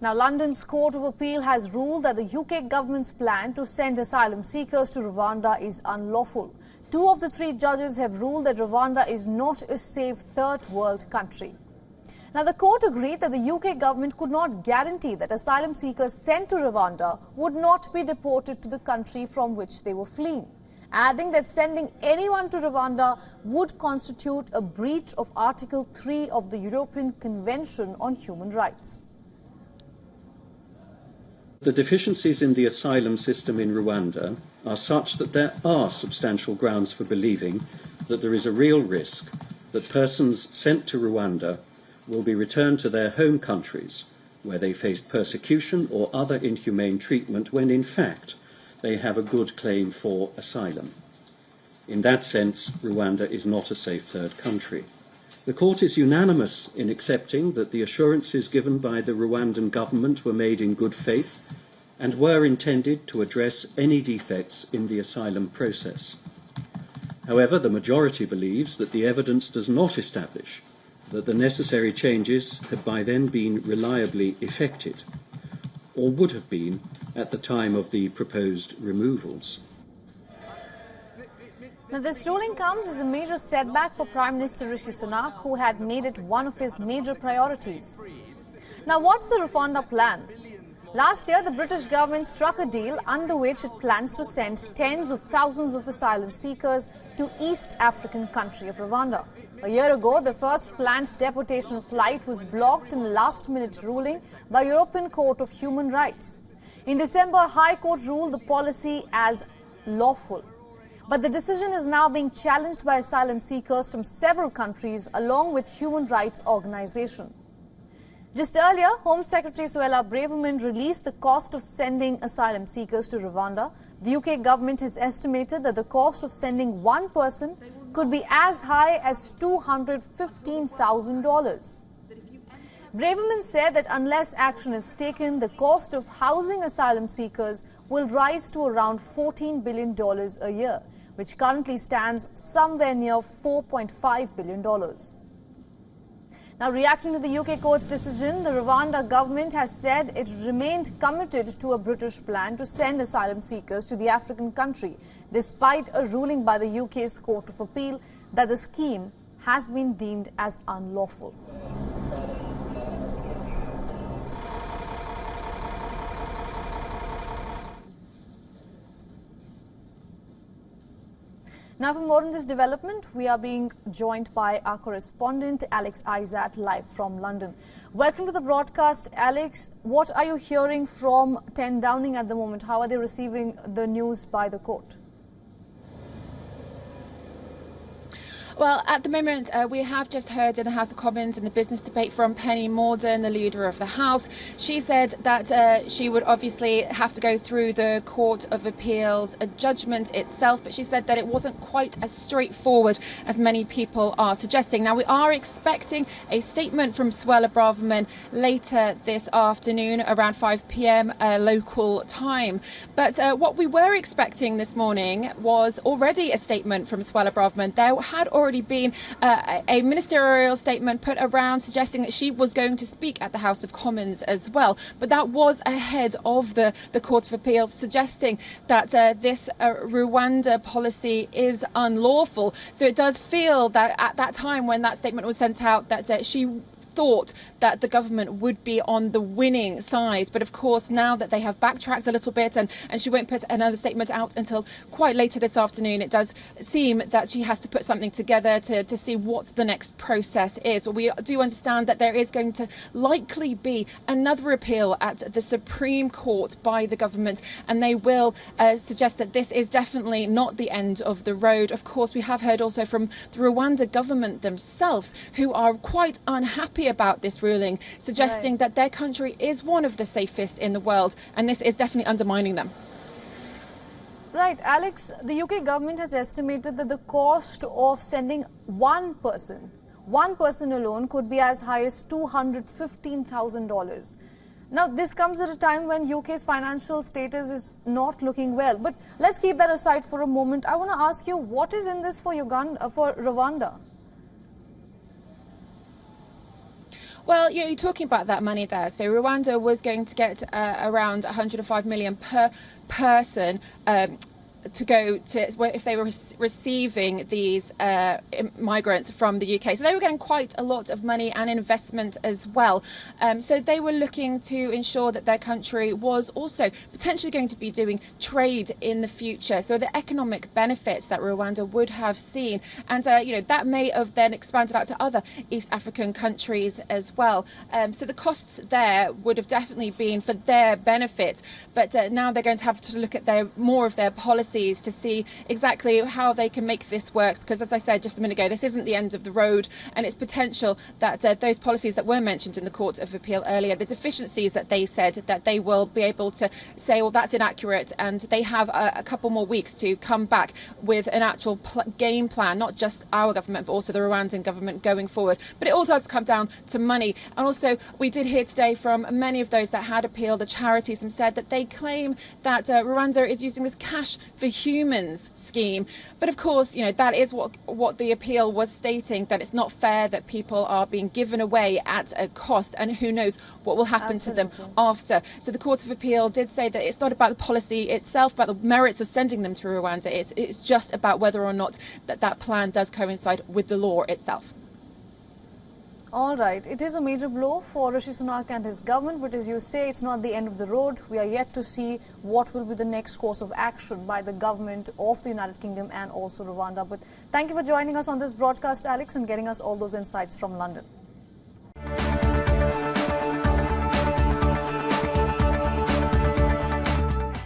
Now, London's Court of Appeal has ruled that the UK government's plan to send asylum seekers to Rwanda is unlawful. 2 of the 3 judges have ruled that Rwanda is not a safe third world country. Now, the court agreed that the UK government could not guarantee that asylum seekers sent to Rwanda would not be deported to the country from which they were fleeing, adding that sending anyone to Rwanda would constitute a breach of Article 3 of the European Convention on Human Rights. The deficiencies in the asylum system in Rwanda are such that there are substantial grounds for believing that there is a real risk that persons sent to Rwanda will be returned to their home countries where they faced persecution or other inhumane treatment when in fact they have a good claim for asylum. In that sense, Rwanda is not a safe third country. The court is unanimous in accepting that the assurances given by the Rwandan government were made in good faith and were intended to address any defects in the asylum process. However, the majority believes that the evidence does not establish that the necessary changes had by then been reliably effected, or would have been at the time of the proposed removals. Now, this ruling comes as a major setback for Prime Minister Rishi Sunak, who had made it one of his major priorities. Now, what's the Rwanda plan? Last year, the British government struck a deal under which it plans to send tens of thousands of asylum seekers to East African country of Rwanda. A year ago, the first planned deportation flight was blocked in a last-minute ruling by European Court of Human Rights. In December, High Court ruled the policy as lawful. But the decision is now being challenged by asylum seekers from several countries along with human rights organizations. Just earlier, Home Secretary Suella Braverman released the cost of sending asylum seekers to Rwanda. The UK government has estimated that the cost of sending one person could be as high as $215,000. Braverman said that unless action is taken, the cost of housing asylum seekers will rise to around $14 billion a year, which currently stands somewhere near $4.5 billion. Now, reacting to the UK court's decision, the Rwanda government has said it remained committed to a British plan to send asylum seekers to the African country, despite a ruling by the UK's Court of Appeal that the scheme has been deemed as unlawful. Now, for more on this development, we are being joined by our correspondent, Alex Izat, live from London. Welcome to the broadcast, Alex. What are you hearing from 10 Downing at the moment? How are they receiving the news by the court? Well, at the moment, we have just heard in the House of Commons in the business debate from Penny Mordaunt, the leader of the House. She said that she would obviously have to go through the Court of Appeal's judgment itself, but she said that it wasn't quite as straightforward as many people are suggesting. Now, we are expecting a statement from Suella Braverman later this afternoon around 5 p.m. Local time. But what we were expecting this morning was already a statement from Suella Braverman. There had already been a ministerial statement put around suggesting that she was going to speak at the House of Commons as well. But that was ahead of the Court of Appeal suggesting that this Rwanda policy is unlawful. So it does feel that at that time when that statement was sent out that she thought that the government would be on the winning side. But of course, now that they have backtracked a little bit and she won't put another statement out until quite later this afternoon, it does seem that she has to put something together to see what the next process is. We do understand that there is going to likely be another appeal at the Supreme Court by the government, and they will suggest that this is definitely not the end of the road. Of course, we have heard also from the Rwanda government themselves, who are quite unhappy about this ruling, suggesting that their country is one of the safest in the world, and this is definitely undermining them. Right, Alex, the UK government has estimated that the cost of sending one person alone could be as high as $215,000. Now, this comes at a time when UK's financial status is not looking well. But let's keep that aside for a moment. I want to ask you, what is in this for Rwanda? Well, you're talking about that money there. So Rwanda was going to get around 105 million per person to go to if they were receiving these migrants from the UK. So they were getting quite a lot of money and investment as well. So they were looking to ensure that their country was also potentially going to be doing trade in the future. So the economic benefits that Rwanda would have seen, and that may have then expanded out to other East African countries as well. So the costs there would have definitely been for their benefit, but now they're going to have to look at more of their policies to see exactly how they can make this work, because as I said just a minute ago, this isn't the end of the road, and it's potential that those policies that were mentioned in the Court of Appeal earlier, the deficiencies that they said that they will be able to say, well, that's inaccurate, and they have a couple more weeks to come back with an actual game plan, not just our government but also the Rwandan government going forward. But it all does come down to money. And also we did hear today from many of those that had appealed, the charities, and said that they claim that Rwanda is using this cash for humans scheme. But of course, that is what the appeal was stating, that it's not fair that people are being given away at a cost, and who knows what will happen to them after. So the Court of Appeal did say that it's not about the policy itself, about the merits of sending them to Rwanda. It's just about whether or not that plan does coincide with the law itself. All right, it is a major blow for Rishi Sunak and his government, but as you say, it's not the end of the road. We are yet to see what will be the next course of action by the government of the United Kingdom and also Rwanda. But thank you for joining us on this broadcast, Alex, and getting us all those insights from London.